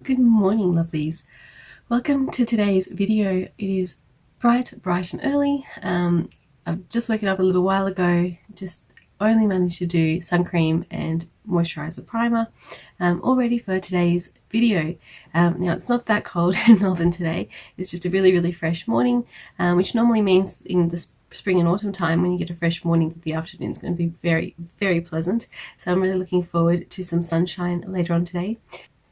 Good morning, lovelies. Welcome to today's video. It is bright and early. I've just woken up a little while ago, just only managed to do sun cream and moisturizer primer, all ready for today's video. Now it's not that cold in Melbourne today. It's just a really fresh morning, which normally means in the spring and autumn time when you get a fresh morning, the afternoon is going to be very pleasant. So I'm really looking forward to some sunshine later on today.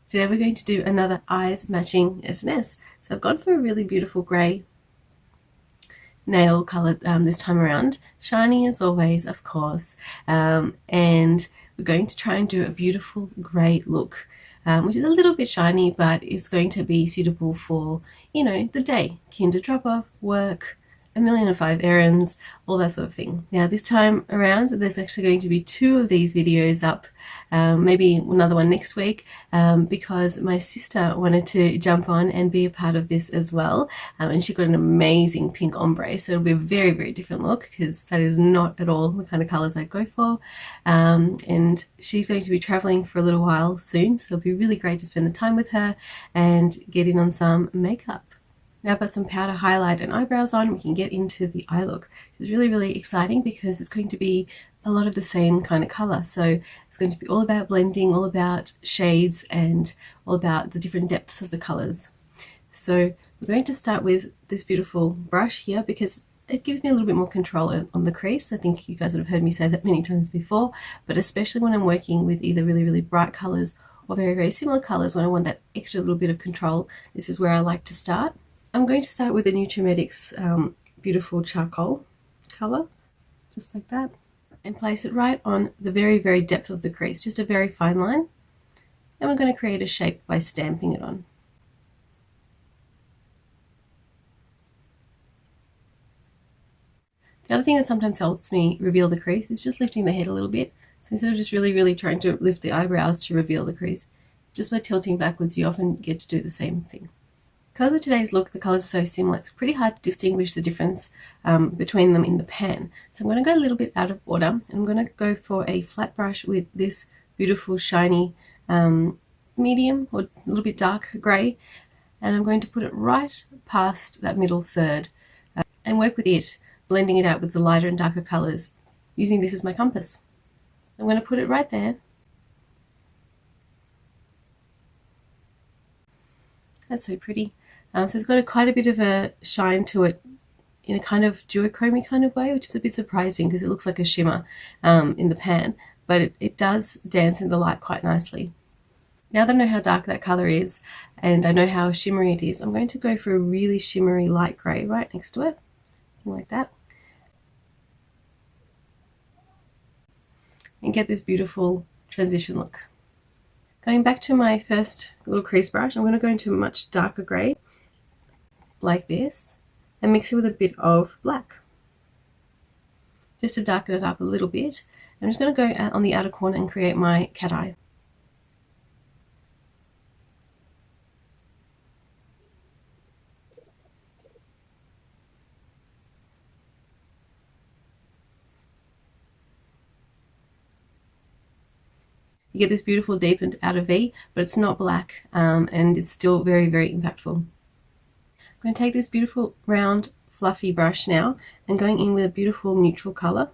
Today we're going to do another eyes matching SNS. So I've gone for a really beautiful grey nail colour this time around, shiny as always, of course, and we're going to try and do a beautiful grey look, which is a little bit shiny, but it's going to be suitable for, you know, the day, kinder drop off, work, 1,000,005 errands, all that sort of thing. Now this time around there's actually going to be 2 of these videos up, maybe another one next week, because my sister wanted to jump on and be a part of this as well, and she got an amazing pink ombre, so it'll be a very different look because that is not at all the kind of colours I go for, and she's going to be travelling for a little while soon, so it'll be really great to spend the time with her and get in on some makeup. Now I've got some powder highlight and eyebrows on, we can get into the eye look. It's really exciting because it's going to be a lot of the same kind of color. So it's going to be all about blending, all about shades, and all about the different depths of the colors. So we're going to start with this beautiful brush here because it gives me a little bit more control on the crease. I think you guys would have heard me say that many times before, but especially when I'm working with either really bright colors or very similar colors, when I want that extra little bit of control, this is where I like to start. I'm going to start with the Nutrimetics beautiful charcoal color, just like that, and place it right on the very depth of the crease, just a very fine line, and we're going to create a shape by stamping it on. The other thing that sometimes helps me reveal the crease is just lifting the head a little bit. So instead of just really trying to lift the eyebrows to reveal the crease, just by tilting backwards, you often get to do the same thing. Because of today's look, the colours are so similar, it's pretty hard to distinguish the difference between them in the pan. So I'm going to go a little bit out of order, and I'm going to go for a flat brush with this beautiful shiny medium or a little bit dark grey, and I'm going to put it right past that middle third and work with it, blending it out with the lighter and darker colours, using this as my compass. I'm going to put it right there. That's so pretty. So it's got quite a bit of a shine to it in a kind of duochromy kind of way, which is a bit surprising because it looks like a shimmer in the pan, but it does dance in the light quite nicely. Now that I know how dark that colour is and I know how shimmery it is, I'm going to go for a really shimmery light grey right next to it, like that, and get this beautiful transition look. Going back to my first little crease brush, I'm going to go into a much darker grey, like this, and mix it with a bit of black, just to darken it up a little bit. I'm just going to go on the outer corner and create my cat eye. You get this beautiful deepened outer V, but it's not black, and it's still very impactful. I'm going to take this beautiful round fluffy brush now and going in with a beautiful neutral color.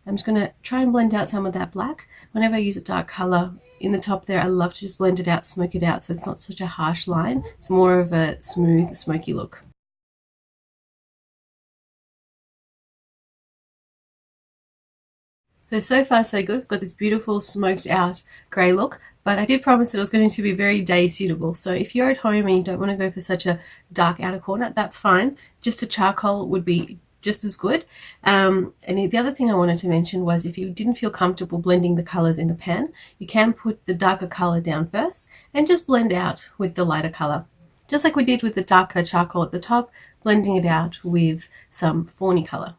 I'm just going to try and blend out some of that black. Whenever I use a dark color in the top there, I love to just blend it out, smoke it out, so it's not such a harsh line. It's more of a smooth, smoky look. So far so good. I've got this beautiful smoked out grey look, but I did promise that it was going to be very day suitable. So if you're at home and you don't want to go for such a dark outer corner, that's fine. Just a charcoal would be just as good. And the other thing I wanted to mention was if you didn't feel comfortable blending the colours in the pan, you can put the darker colour down first and just blend out with the lighter colour. Just like we did with the darker charcoal at the top, blending it out with some fawny colour.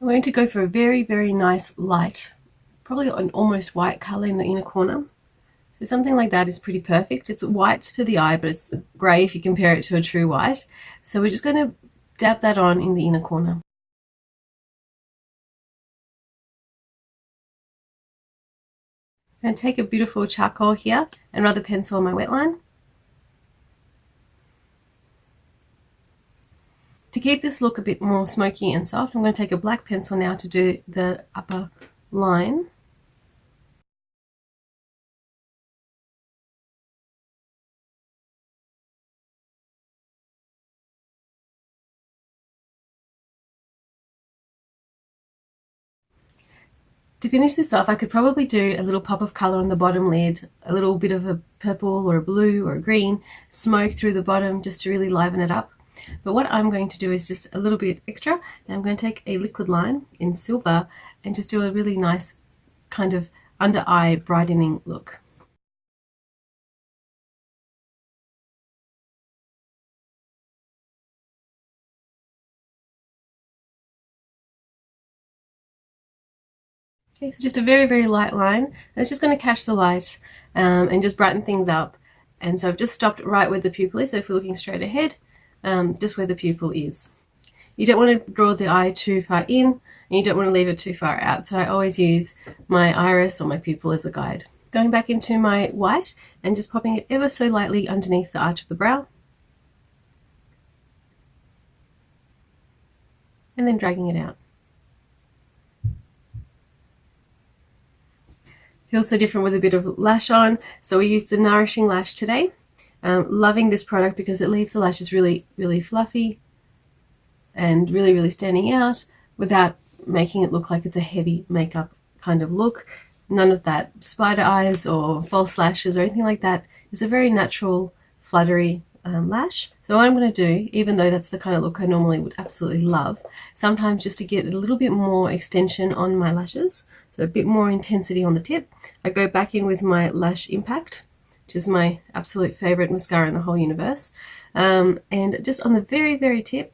I'm going to go for a very nice light, probably an almost white color in the inner corner. So something like that is pretty perfect. It's white to the eye, but it's grey if you compare it to a true white. So we're just going to dab that on in the inner corner. I'm going to take a beautiful charcoal here and rub the pencil on my wet line. keep this look a bit more smoky and soft, I'm going to take a black pencil now to do the upper line. To finish this off, I could probably do a little pop of colour on the bottom lid, a little bit of a purple or a blue or a green smoke through the bottom just to really liven it up. But what I'm going to do is just a little bit extra, and I'm going to take a liquid line in silver and just do a really nice kind of under eye brightening look. Okay, so just a very, very light line. And it's just going to catch the light and just brighten things up. And so I've just stopped right where the pupil is. So if we're looking straight ahead, just where the pupil is. You don't want to draw the eye too far in, and you don't want to leave it too far out. So I always use my iris or my pupil as a guide. Going back into my white and just popping it ever so lightly underneath the arch of the brow. And then dragging it out. Feels so different with a bit of lash on. So we used the Nourishing Lash today. Loving this product because it leaves the lashes really, really fluffy and really, really standing out without making it look like it's a heavy makeup kind of look. None of that spider eyes or false lashes or anything like that. It's a very natural, fluttery lash. So what I'm going to do, even though that's the kind of look I normally would absolutely love, sometimes just to get a little bit more extension on my lashes, so a bit more intensity on the tip, I go back in with my Lash Impact, which is my absolute favorite mascara in the whole universe, and just on the very, very tip,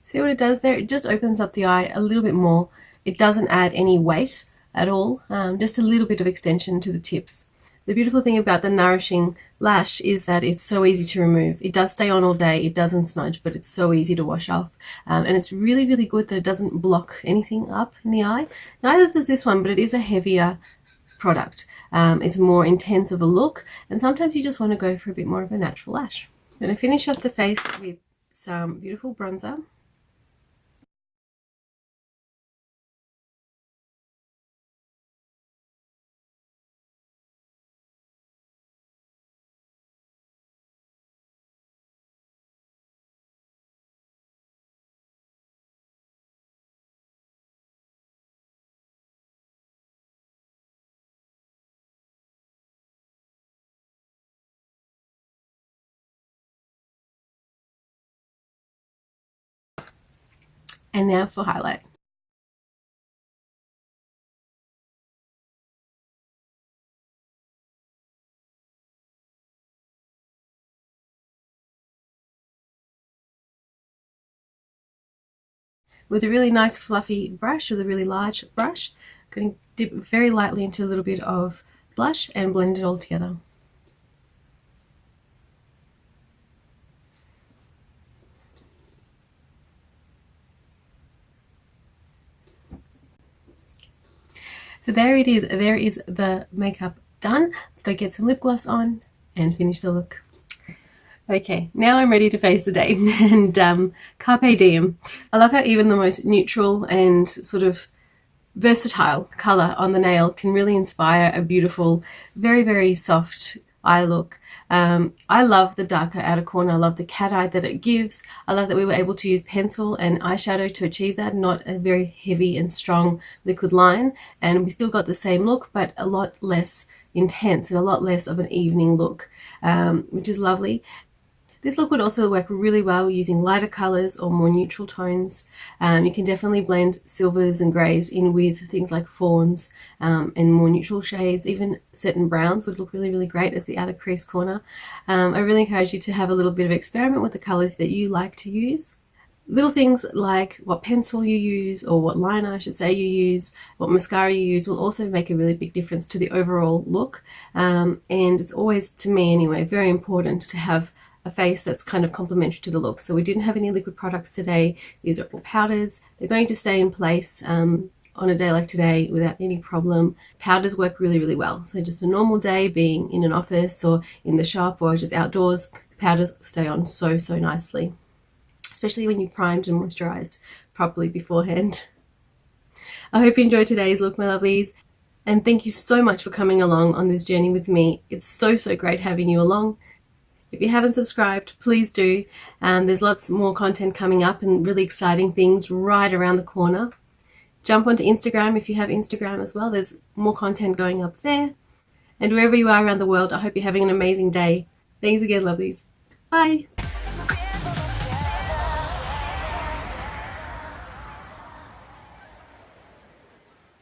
see what it does there? It just opens up the eye a little bit more. It doesn't add any weight at all, just a little bit of extension to the tips. The beautiful thing about the Nourishing Lash is that it's so easy to remove. It does stay on all day, it doesn't smudge, but it's so easy to wash off. And it's really, really good that it doesn't block anything up in the eye. Neither does this one, but it is a heavier product. It's more intense of a look, and sometimes you just want to go for a bit more of a natural lash. I'm going to finish off the face with some beautiful bronzer. And now for highlight. With a really nice fluffy brush, with a really large brush, I'm going to dip very lightly into a little bit of blush and blend it all together. So there it is. There is the makeup done. Let's go get some lip gloss on and finish the look. Okay, now I'm ready to face the day and carpe diem. I love how even the most neutral and sort of versatile colour on the nail can really inspire a beautiful, very, very soft eye look. I love the darker outer corner. I love the cat eye that it gives. I love that we were able to use pencil and eyeshadow to achieve that, not a very heavy and strong liquid line. And we still got the same look, but a lot less intense and a lot less of an evening look, which is lovely. This look would also work really well using lighter colours or more neutral tones. You can definitely blend silvers and greys in with things like fawns and more neutral shades. Even certain browns would look really, really great as the outer crease corner. I really encourage you to have a little bit of experiment with the colours that you like to use. Little things like what pencil you use, or what liner I should say you use, what mascara you use, will also make a really big difference to the overall look. And it's always, to me anyway, very important to have a face that's kind of complementary to the look. So we didn't have any liquid products today. These are all powders. They're going to stay in place on a day like today without any problem. Powders work really, really well. So just a normal day, being in an office or in the shop or just outdoors, powders stay on so, so nicely, especially when you primed and moisturized properly beforehand. I hope you enjoyed today's look, my lovelies, and thank you so much for coming along on this journey with me. It's so, so great having you along. If you haven't subscribed, please do. There's lots more content coming up and really exciting things right around the corner. Jump onto Instagram if you have Instagram as well. There's more content going up there. And wherever you are around the world, I hope you're having an amazing day. Thanks again, lovelies. Bye.